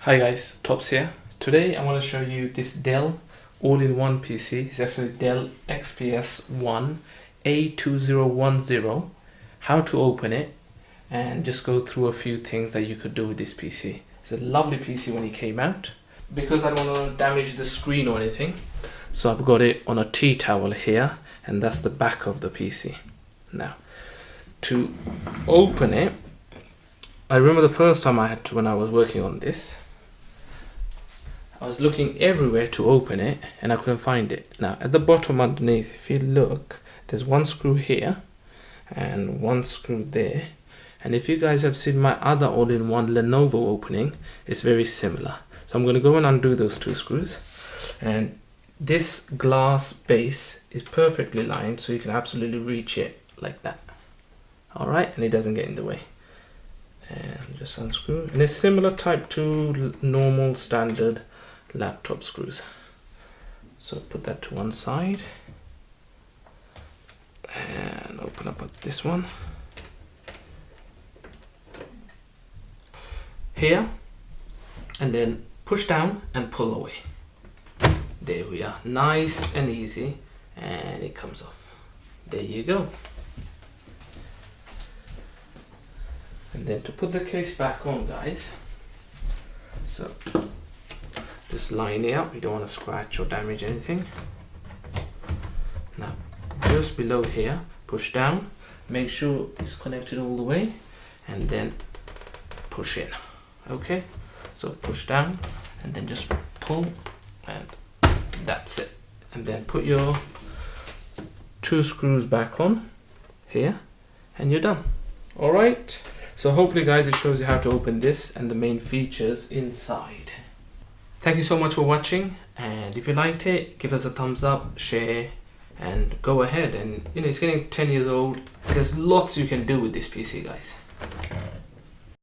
Hi guys, Tops here. Today I want to show you this Dell all-in-one PC. It's actually Dell XPS One A2010. How to open it and just go through a few things that you could do with this PC. It's a lovely PC when it came out. Because I don't want to damage the screen or anything, so I've got it on a tea towel here, and that's the back of the PC. Now, to open it, I remember the first time when I was working on this, I was looking everywhere to open it and I couldn't find it. Now at the bottom underneath, if you look, there's one screw here and one screw there. And if you guys have seen my other all-in-one Lenovo opening, it's very similar. So I'm going to go and undo those two screws. And this glass base is perfectly lined, so you can absolutely reach it like that. Alright, and it doesn't get in the way. And just unscrew. And it's similar type to normal standard laptop screws. So put that to one side and open up this one here, and then push down and pull away. There we are, nice and easy, and it comes off. There you go. And then to put the case back on, guys, so just line it up. You don't want to scratch or damage anything. Now just below here, push down, make sure it's connected all the way, and then push in. Okay, so push down and then just pull, and that's it. And then put your two screws back on here and you're done. All right, so hopefully guys it shows you how to open this and the main features inside. Thank you so much for watching, and if you liked it, give us a thumbs up, share, and go ahead. And it's getting 10 years old. There's lots you can do with this PC, guys.